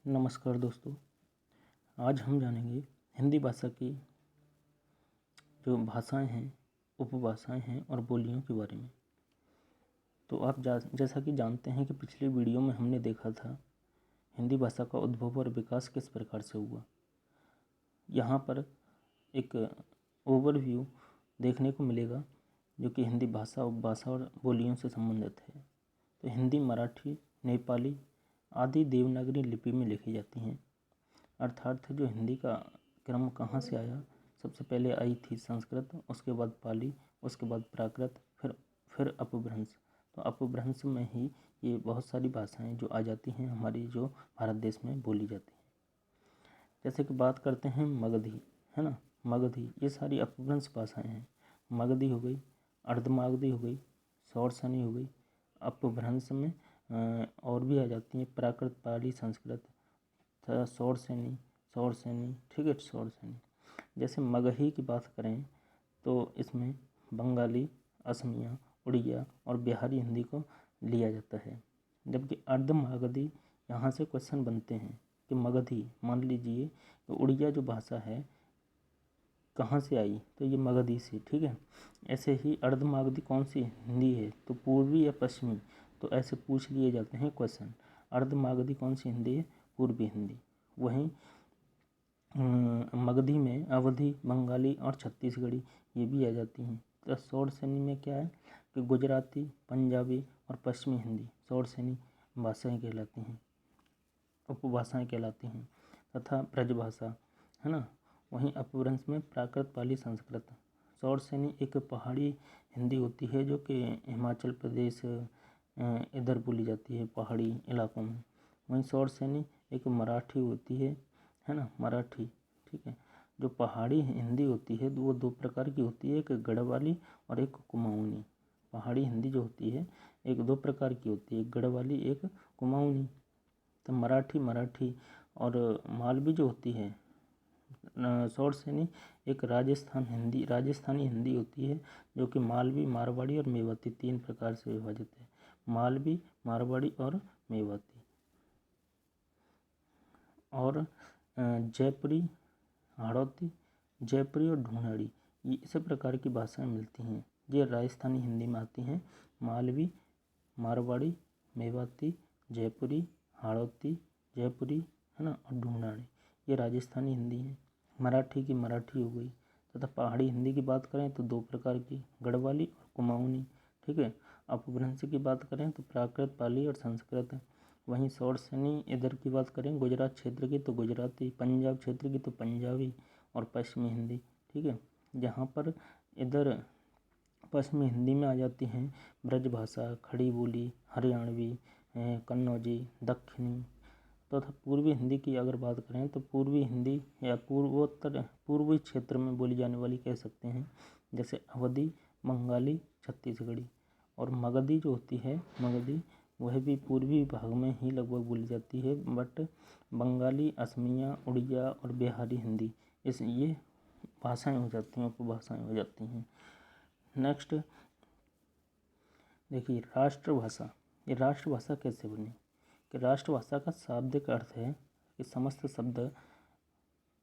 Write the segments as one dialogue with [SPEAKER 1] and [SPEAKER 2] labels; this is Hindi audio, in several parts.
[SPEAKER 1] नमस्कार दोस्तों। आज हम जानेंगे हिंदी भाषा की जो भाषाएं हैं, उपभाषाएं हैं और बोलियों के बारे में। तो आप जैसा कि जानते हैं कि पिछली वीडियो में हमने देखा था हिंदी भाषा का उद्भव और विकास किस प्रकार से हुआ। यहाँ पर एक ओवरव्यू देखने को मिलेगा जो कि हिंदी भाषा, उपभाषा और बोलियों से संबंधित है। तो हिंदी, मराठी, नेपाली आदि देवनागरी लिपि में लिखी जाती हैं। अर्थात जो हिंदी का क्रम कहाँ से आया, सबसे पहले आई थी संस्कृत, उसके बाद पाली, उसके बाद प्राकृत, फिर अपभ्रंश। तो अपभ्रंश में ही ये बहुत सारी भाषाएं जो आ जाती हैं हमारी, जो भारत देश में बोली जाती हैं। जैसे कि बात करते हैं मगधी, है ना। मगधी, ये सारी अपभ्रंश भाषाएं हैं। मगधी हो गई, अर्धमागधी हो गई, शौरसेनी हो गई। अपभ्रंश में और भी आ जाती हैं प्राकृत, पाली, संस्कृत, शौरसेनी, ठीक है, शौरसेनी। जैसे मगही की बात करें तो इसमें बंगाली, असमिया, उड़िया और बिहारी हिंदी को लिया जाता है। जबकि अर्धमागधी, यहाँ से क्वेश्चन बनते हैं कि मगधी, मान लीजिए तो उड़िया जो भाषा है कहाँ से आई, तो ये मगधी से, ठीक है। ऐसे ही अर्धमागधी कौन सी हिंदी है, तो पूर्वी या पश्चिमी, तो ऐसे पूछ लिए जाते हैं क्वेश्चन। अर्धमागधी कौन सी हिंदी है, पूर्वी हिंदी। वहीं मगधी में अवधी, बंगाली और छत्तीसगढ़ी ये भी आ जाती हैं। तो शौरसेनी में क्या है कि गुजराती, पंजाबी और पश्चिमी हिंदी शौरसेनी भाषाएं कहलाती हैं, उपभाषाएं कहलाती हैं। तथा ब्रजभाषा, है ना। वहीं अपभ्रंश में प्राकृत, पाली, संस्कृत। शौरसेनी एक पहाड़ी हिंदी होती है जो कि हिमाचल प्रदेश इधर बोली जाती है, पहाड़ी इलाकों में। वहीं शौरसेनी एक मराठी होती है ना, मराठी, ठीक है। जो पहाड़ी हिंदी होती है वो दो प्रकार की होती है, एक गढ़वाली और एक कुमाऊनी। पहाड़ी हिंदी जो होती है एक दो प्रकार की होती है, एक गढ़वाली, एक कुमाऊनी। तो मराठी और मालवी जो होती है शौरसेनी एक राजस्थानी हिंदी होती है जो कि मालवी, मारवाड़ी और मेवाती तीन प्रकार से विभाजित है। मालवी, मारवाड़ी और मेवाती। और जयपुरी, हाड़ौती, जयपुरी और ढूंढाड़ी, ये इसी प्रकार की भाषाएं मिलती हैं। ये राजस्थानी हिंदी में आती हैं। मालवी, मारवाड़ी, मेवाती, जयपुरी, हाड़ौती, जयपुरी, है ना, और ढूंढाड़ी ये राजस्थानी हिंदी है। मराठी की मराठी हो गई। तथा पहाड़ी हिंदी की बात करें तो दो प्रकार की, गढ़वाली और कुमाऊनी, ठीक है। अपभ्रंश की बात करें तो प्राकृत, पाली और संस्कृत। वहीं शौरसेनी इधर की बात करें गुजरात क्षेत्र की तो गुजराती, पंजाब क्षेत्र की तो पंजाबी और पश्चिमी हिंदी, ठीक है। जहाँ पर इधर पश्चिमी हिंदी में आ जाती हैं ब्रजभाषा, खड़ी बोली, हरियाणवी, कन्नौजी, दक्षिणी। तथा पूर्वी हिंदी की अगर बात करें तो पूर्वी हिंदी या पूर्वी क्षेत्र में बोली जाने वाली कह सकते हैं, जैसे अवधी, बंगाली, छत्तीसगढ़ी। और मगधी जो होती है, मगधी वह भी पूर्वी भाग में ही लगभग बोली जाती है, बट बंगाली, असमिया, उड़िया और बिहारी हिंदी ये भाषाएं हो जाती हैं, उपभाषाएं हो जाती हैं। नेक्स्ट देखिए राष्ट्रभाषा। ये राष्ट्रभाषा कैसे बनी कि राष्ट्रभाषा का शाब्दिक अर्थ है कि समस्त शब्द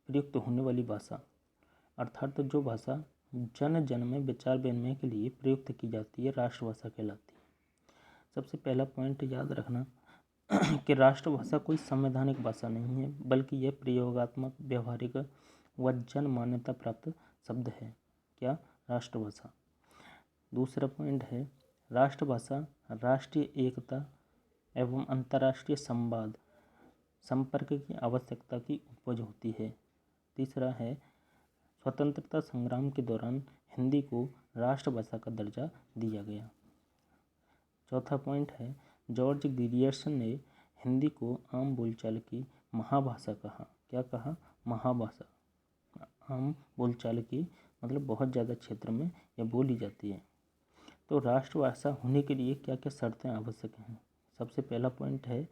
[SPEAKER 1] प्रयुक्त होने वाली भाषा, अर्थात जो भाषा जन जन में विचार विनिमय के लिए प्रयुक्त की जाती है राष्ट्रभाषा कहलाती है। सबसे पहला पॉइंट याद रखना कि राष्ट्रभाषा कोई संवैधानिक भाषा नहीं है, बल्कि यह प्रयोगात्मक, व्यवहारिक व जन मान्यता प्राप्त शब्द है। क्या? राष्ट्रभाषा। दूसरा पॉइंट है राष्ट्रभाषा राष्ट्रीय एकता एवं अंतर्राष्ट्रीय संपर्क की आवश्यकता की उपज होती है। तीसरा है स्वतंत्रता संग्राम के दौरान हिंदी को राष्ट्रभाषा का दर्जा दिया गया। चौथा पॉइंट है जॉर्ज ग्रियर्सन ने हिंदी को आम बोलचाल की महाभाषा कहा। क्या कहा? महाभाषा। आम बोलचाल की मतलब बहुत ज़्यादा क्षेत्र में यह बोली जाती है। तो राष्ट्रभाषा होने के लिए क्या क्या शर्तें आवश्यक हैं? सबसे पहला पॉइंट है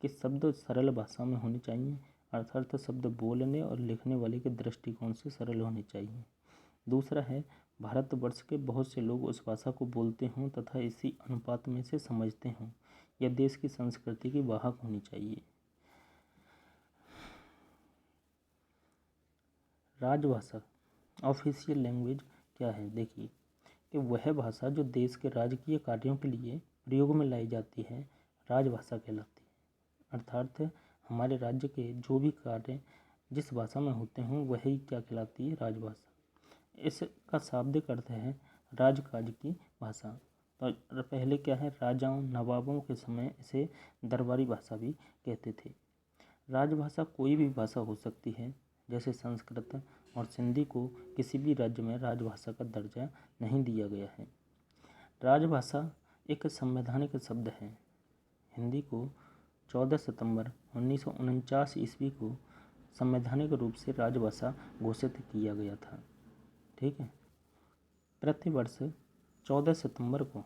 [SPEAKER 1] कि शब्द सरल भाषा में होने चाहिए, अर्थात शब्द बोलने और लिखने वाले के दृष्टिकोण से सरल होने चाहिए। दूसरा है भारतवर्ष के बहुत से लोग उस भाषा को बोलते हों तथा इसी अनुपात में से समझते हों। यह देश की संस्कृति की वाहक होनी चाहिए। राजभाषा ऑफिशियल लैंग्वेज क्या है? देखिए कि वह भाषा जो देश के राजकीय कार्यों के लिए प्रयोग में लाई जाती है राजभाषा कहलाती है। अर्थात हमारे राज्य के जो भी कार्य जिस भाषा में होते हों वही क्या कहलाती है? राजभाषा। इसका शाब्दिक अर्थ है राजकाज की भाषा। तो पहले क्या है, राजाओं नवाबों के समय इसे दरबारी भाषा भी कहते थे। राजभाषा कोई भी भाषा हो सकती है, जैसे संस्कृत और सिंधी को किसी भी राज्य में राजभाषा का दर्जा नहीं दिया गया है। राजभाषा एक संवैधानिक शब्द है। हिंदी को 14 सितंबर 1949 ईस्वी को संवैधानिक रूप से राजभाषा घोषित किया गया था। ठीक है। प्रतिवर्ष 14 सितंबर को,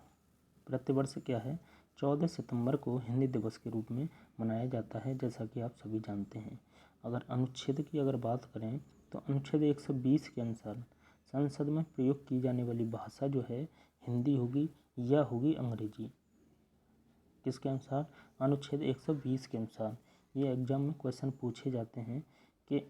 [SPEAKER 1] प्रतिवर्ष क्या है, 14 सितंबर को हिंदी दिवस के रूप में मनाया जाता है, जैसा कि आप सभी जानते हैं। अगर अनुच्छेद की बात करें तो अनुच्छेद 120 के अनुसार संसद में प्रयोग की जाने वाली भाषा जो है हिंदी होगी या होगी अंग्रेजी। किसके अनुसार? अनुच्छेद 120 के अनुसार। ये एग्जाम में क्वेश्चन पूछे जाते हैं कि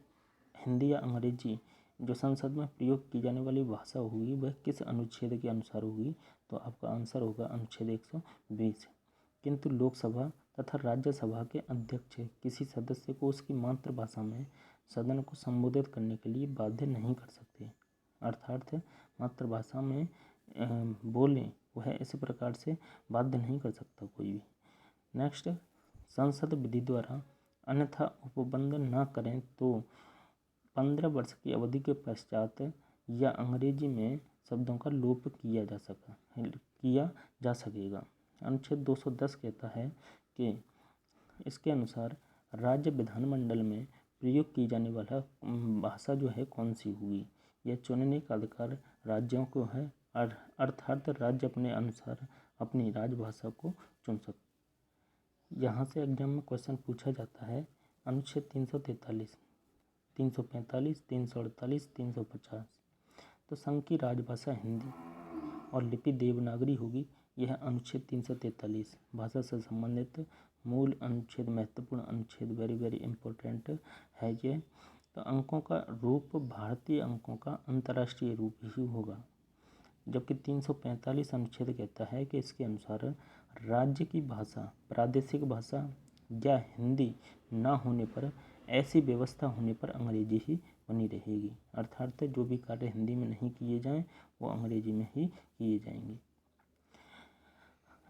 [SPEAKER 1] हिंदी या अंग्रेजी जो संसद में प्रयोग की जाने वाली भाषा होगी वह किस अनुच्छेद के अनुसार होगी? तो आपका आंसर होगा अनुच्छेद 120। किंतु लोकसभा तथा राज्यसभा के अध्यक्ष किसी सदस्य को उसकी मातृभाषा में सदन को संबोधित करने के लिए बाध्य नहीं कर सकते। अर्थात मातृभाषा में बोलें वह इस प्रकार से बाध्य नहीं कर सकता कोई भी। नेक्स्ट, संसद विधि द्वारा अन्यथा उपबंध न करें तो 15 वर्ष की अवधि के पश्चात या अंग्रेजी में शब्दों का लोप किया जा सकेगा। अनुच्छेद 210 कहता है कि इसके अनुसार राज्य विधानमंडल में प्रयोग की जाने वाला भाषा जो है कौन सी होगी, यह चुनने का अधिकार राज्यों को है। अर्थात राज्य अपने अनुसार अपनी राजभाषा को चुन सकते। यहाँ से एग्जाम में क्वेश्चन पूछा जाता है अनुच्छेद 343, 345, 348, 350। तो संघ की राजभाषा हिंदी और लिपि देवनागरी होगी। यह अनुच्छेद 343 भाषा से संबंधित मूल अनुच्छेद, महत्वपूर्ण अनुच्छेद, वेरी वेरी इंपॉर्टेंट है ये। तो अंकों का रूप भारतीय अंकों का अंतर्राष्ट्रीय रूप ही होगा। जबकि 345 अनुच्छेद कहता है कि इसके अनुसार राज्य की भाषा, प्रादेशिक भाषा या हिंदी न होने पर ऐसी व्यवस्था होने पर अंग्रेजी ही बनी रहेगी। अर्थात जो भी कार्य हिंदी में नहीं किए जाएं वो अंग्रेजी में ही किए जाएंगे।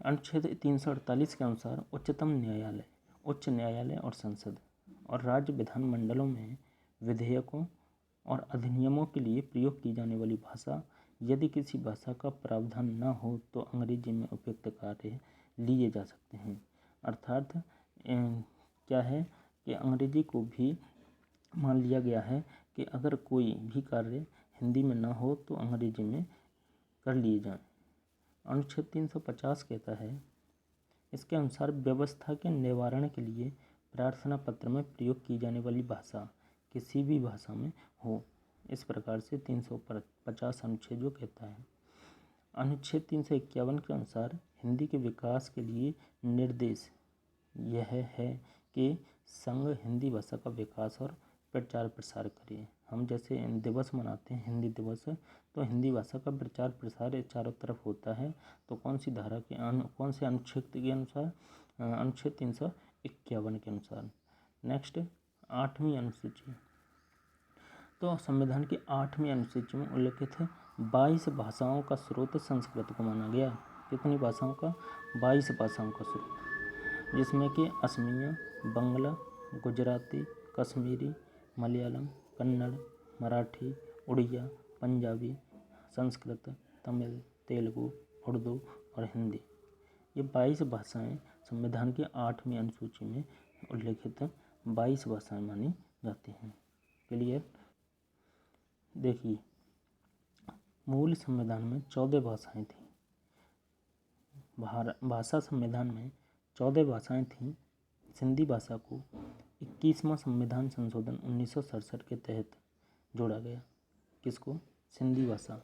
[SPEAKER 1] अनुच्छेद 348 के अनुसार उच्चतम न्यायालय, उच्च न्यायालय और संसद और राज्य विधानमंडलों में विधेयकों और अधिनियमों के लिए प्रयोग की जाने वाली भाषा, यदि किसी भाषा का प्रावधान न हो तो अंग्रेजी में उपयुक्त कार्य लिए जा सकते हैं। अर्थात क्या है कि अंग्रेजी को भी मान लिया गया है कि अगर कोई भी कार्य हिंदी में ना हो तो अंग्रेजी में कर लिए जाएं। अनुच्छेद 350 कहता है इसके अनुसार व्यवस्था के निवारण के लिए प्रार्थना पत्र में प्रयोग की जाने वाली भाषा किसी भी भाषा में हो। इस प्रकार से 350 अनुच्छेद जो कहता है। अनुच्छेद 351 के अनुसार हिंदी के विकास के लिए निर्देश यह है कि संघ हिंदी भाषा का विकास और प्रचार प्रसार करे। हम जैसे दिवस मनाते हैं हिंदी दिवस, तो हिंदी भाषा का प्रचार प्रसार चारों तरफ होता है। तो कौन सी धारा के कौन से अनुच्छेद के अनुसार? अनुच्छेद 351 के अनुसार। नेक्स्ट, 8वीं अनुसूची। तो संविधान की 8वीं अनुसूची में उल्लेखित है 22 भाषाओं का स्रोत संस्कृत को माना गया। कितनी भाषाओं का? 22 भाषाओं का स्रोत, जिसमें कि असमिया, बंगला, गुजराती, कश्मीरी, मलयालम, कन्नड़, मराठी, उड़िया, पंजाबी, संस्कृत, तमिल, तेलुगु, उर्दू और हिंदी। ये 22 भाषाएं संविधान की 8वीं अनुसूची में उल्लेखित 22 भाषाएं मानी जाती हैं। क्लियर? देखिए, मूल संविधान में 14 भाषाएं थीं। भाषा संविधान में 14 भाषाएं थीं। सिंधी भाषा को 21वां संविधान संशोधन 1967 के तहत जोड़ा गया। किसको? सिंधी भाषा।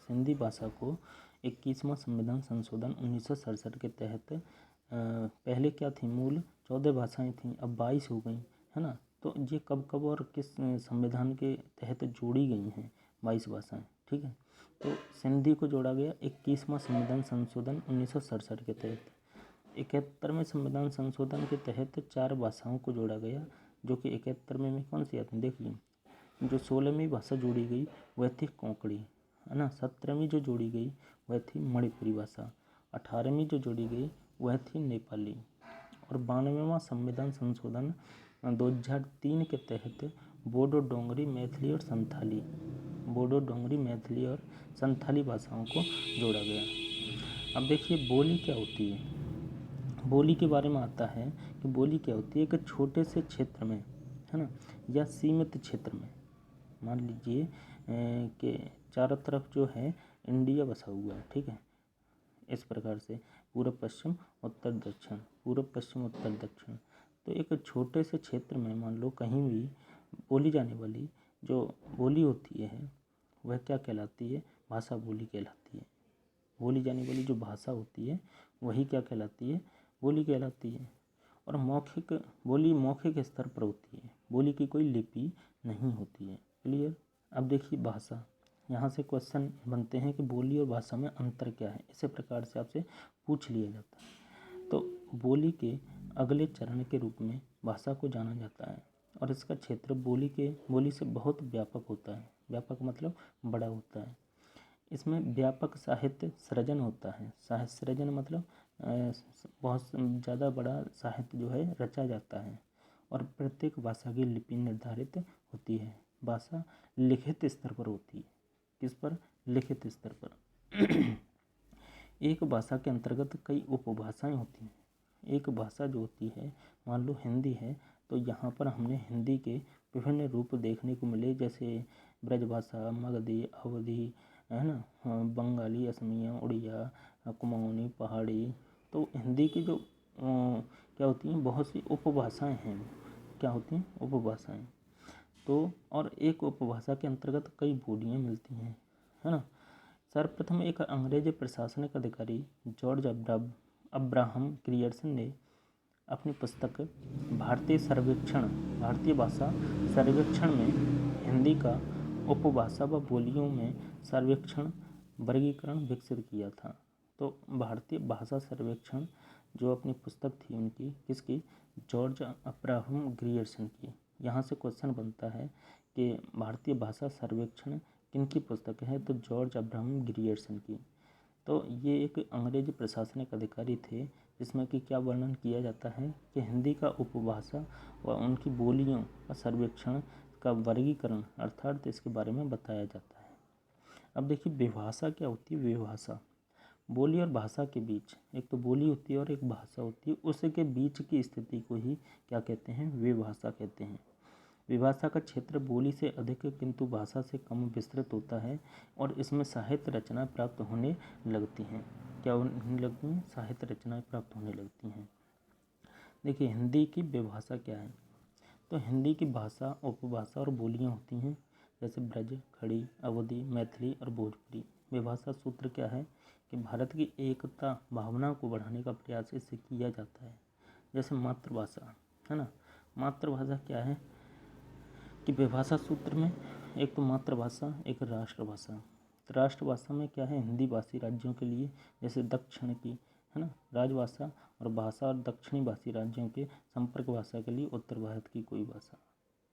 [SPEAKER 1] सिंधी भाषा को 21वां संविधान संशोधन 1967 के तहत पहले क्या थी? मूल 14 भाषाएं थीं, अब 22 हो गई, है ना। तो ये कब कब और किस संविधान के तहत जोड़ी गई हैं 22 भाषाएँ, ठीक है। तो सिंधी को जोड़ा गया 21वां संविधान संशोधन 1967 के तहत। 71वें संविधान संशोधन के तहत 4 भाषाओं को जोड़ा गया, जो कि 71वें में कौन सी आती है देख लीजिए। जो 16वीं भाषा जोड़ी गई वह थी कोंकणी, है ना। 17वीं जो जोड़ी गई वह थी मणिपुरी भाषा। 18वीं जो जोड़ी गई वह थी नेपाली। और 92वां संविधान संशोधन 2003 के तहत बोडो, डोंगरी, मैथिली और संथाली, बोडो, डोंगरी, मैथिली और संथाली भाषाओं को जोड़ा गया। अब देखिए बोली क्या होती है। बोली के बारे में आता है कि बोली क्या होती है कि छोटे से क्षेत्र में, है ना, या सीमित क्षेत्र में, मान लीजिए कि चारों तरफ जो है इंडिया बसा हुआ है, ठीक है। इस प्रकार से पूर्व पश्चिम उत्तर दक्षिण, पूर्व पश्चिम उत्तर दक्षिण। तो एक छोटे से क्षेत्र में मान लो कहीं भी बोली जाने वाली जो बोली होती है वह क्या कहलाती है, भाषा बोली कहलाती है। बोली जाने वाली जो भाषा होती है वही क्या कहलाती है, बोली कहलाती है। और मौखिक बोली मौखिक स्तर पर होती है, बोली की कोई लिपि नहीं होती है। क्लियर। अब देखिए भाषा, यहाँ से क्वेश्चन बनते हैं कि बोली और भाषा में अंतर क्या है, इसी प्रकार से आपसे पूछ लिया जाता है। तो बोली के अगले चरण के रूप में भाषा को जाना जाता है और इसका क्षेत्र बोली से बहुत व्यापक होता है। व्यापक मतलब बड़ा होता है। इसमें व्यापक साहित्य सृजन होता है। साहित्य सृजन मतलब बहुत ज़्यादा बड़ा साहित्य जो है रचा जाता है और प्रत्येक भाषा की लिपि निर्धारित होती है। भाषा लिखित स्तर पर होती है। किस पर? लिखित स्तर पर। एक भाषा के अंतर्गत कई उपभाषाएं होती हैं। एक भाषा जो होती है, मान लो हिंदी है, तो यहाँ पर हमने हिंदी के विभिन्न रूप देखने को मिले, जैसे ब्रजभाषा, मगधी, अवधी, है ना, बंगाली, असमिया, उड़िया, कुमाऊनी, पहाड़ी। तो हिंदी की जो क्या होती हैं, बहुत सी उपभाषाएं हैं। क्या होती हैं? उपभाषाएं। तो और एक उपभाषा के अंतर्गत कई बोलियां मिलती हैं, है ना। सर्वप्रथम एक अंग्रेज प्रशासनिक अधिकारी जॉर्ज अब्राहम ग्रियर्सन ने अपनी पुस्तक भारतीय भाषा सर्वेक्षण में हिंदी का उपभाषा व बोलियों में सर्वेक्षण वर्गीकरण विकसित किया था। तो भारतीय भाषा सर्वेक्षण जो अपनी पुस्तक थी उनकी, किसकी? जॉर्ज अब्राहम ग्रियर्सन की। यहाँ से क्वेश्चन बनता है कि भारतीय भाषा सर्वेक्षण किनकी पुस्तक है, तो जॉर्ज अब्राहम ग्रियर्सन की। तो ये एक अंग्रेज प्रशासनिक अधिकारी थे जिसमें कि क्या वर्णन किया जाता है कि हिंदी का उपभाषा व उनकी बोलियों का सर्वेक्षण का वर्गीकरण अर्थात इसके बारे में बताया जाता है। अब देखिए विभाषा क्या होती है। विभाषा बोली और भाषा के बीच, एक तो बोली होती है और एक भाषा होती है, उसके बीच की स्थिति को ही क्या कहते हैं? विभाषा कहते हैं। विभाषा का क्षेत्र बोली से अधिक किंतु भाषा से कम विस्तृत होता है और इसमें साहित्य रचनाएं प्राप्त होने लगती हैं। क्या होने लगती हैं? साहित्य रचनाएं प्राप्त होने लगती हैं। देखिए हिंदी की विभाषा क्या है। तो हिंदी की भाषा, उपभाषा और बोलियां होती हैं, जैसे ब्रज, खड़ी, अवधी, मैथिली और भोजपुरी। विभाषा सूत्र क्या है कि भारत की एकता भावना को बढ़ाने का प्रयास इससे किया जाता है। जैसे मातृभाषा, है ना। मातृभाषा क्या है कि विभाषा सूत्र में एक तो मातृभाषा, एक राष्ट्रभाषा। राष्ट्रभाषा में क्या है? हिंदी भाषी राज्यों के लिए, जैसे दक्षिण की, है ना, राजभाषा और भाषा, और दक्षिणी भाषी राज्यों के संपर्क भाषा के लिए उत्तर भारत की कोई भाषा।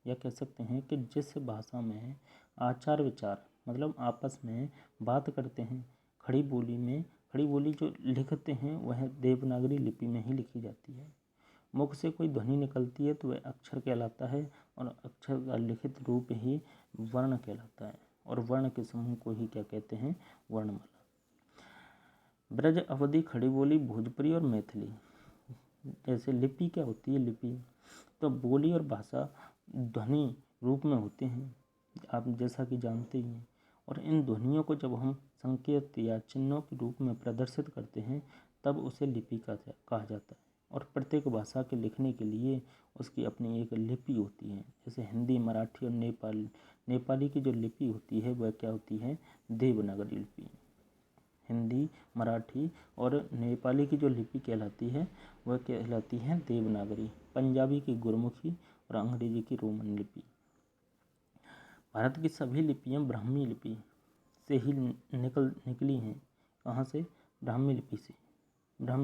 [SPEAKER 1] या कह सकते हैं कि जिस भाषा में आचार विचार मतलब आपस में बात करते हैं, खड़ी बोली जो लिखते हैं वह देवनागरी लिपि में ही लिखी जाती है। मुख से कोई ध्वनि निकलती है तो वह अक्षर कहलाता है और अक्षर का लिखित रूप ही वर्ण कहलाता है और वर्ण के समूह को ही क्या कहते हैं? वर्णमाला। ब्रज, अवधी, खड़ी बोली, भोजपुरी और मैथिली। जैसे लिपि क्या होती है? लिपि तो बोली और भाषा ध्वनि रूप में होते हैं, आप जैसा कि जानते ही हैं। और इन ध्वनियों को जब हम संकेत या चिन्हों के रूप में प्रदर्शित करते हैं तब उसे लिपि कहा जाता है। और प्रत्येक भाषा के लिखने के लिए उसकी अपनी एक लिपि होती है। जैसे हिंदी, मराठी और नेपाली की जो लिपि होती है वह क्या होती है? देवनागरी लिपि। हिंदी, मराठी और नेपाली की जो लिपि कहलाती है वह कहलाती है देवनागरी। पंजाबी की गुरमुखी और अंग्रेजी की रोमन लिपि। भारत की सभी लिपियाँ ब्राह्मी लिपि से ही निकली हैं। कहाँ से? ब्राह्मी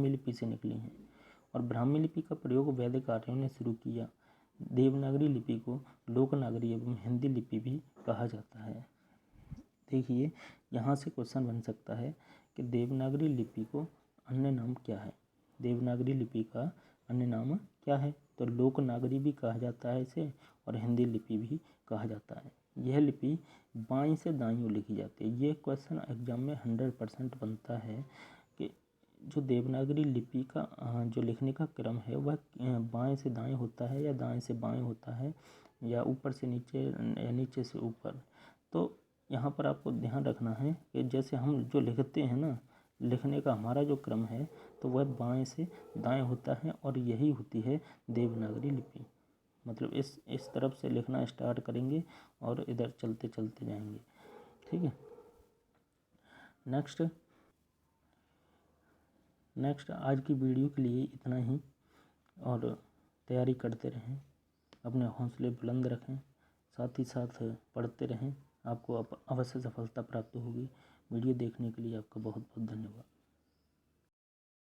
[SPEAKER 1] लिपि से निकली हैं। और ब्राह्मी लिपि का प्रयोग वैदिक आर्यों ने शुरू किया। देवनागरी लिपि को लोकनागरी एवं हिंदी लिपि भी कहा जाता है। देखिए, यहाँ से क्वेश्चन बन सकता है कि देवनागरी लिपि को अन्य नाम क्या है। देवनागरी लिपि का अन्य नाम क्या है? तो लोकनागरी भी कहा जाता है इसे, और हिंदी लिपि भी कहा जाता है। यह लिपि बाईं से दाईं ओर लिखी जाती है। ये क्वेश्चन एग्जाम में 100% बनता है कि जो देवनागरी लिपि का जो लिखने का क्रम है वह बाएं से दाएं होता है या दाएं से बाएं होता है या ऊपर से नीचे या नीचे से ऊपर। तो यहाँ पर आपको ध्यान रखना है कि जैसे हम जो लिखते हैं ना, लिखने का हमारा जो क्रम है तो वह बाएं से दाएं होता है, और यही होती है देवनागरी लिपि। मतलब इस तरफ से लिखना स्टार्ट करेंगे और इधर चलते चलते जाएंगे। ठीक है। नेक्स्ट आज की वीडियो के लिए इतना ही, और तैयारी करते रहें, अपने हौसले बुलंद रखें, साथ ही साथ पढ़ते रहें। आपको अवश्य सफलता प्राप्त होगी। वीडियो देखने के लिए आपका बहुत बहुत धन्यवाद।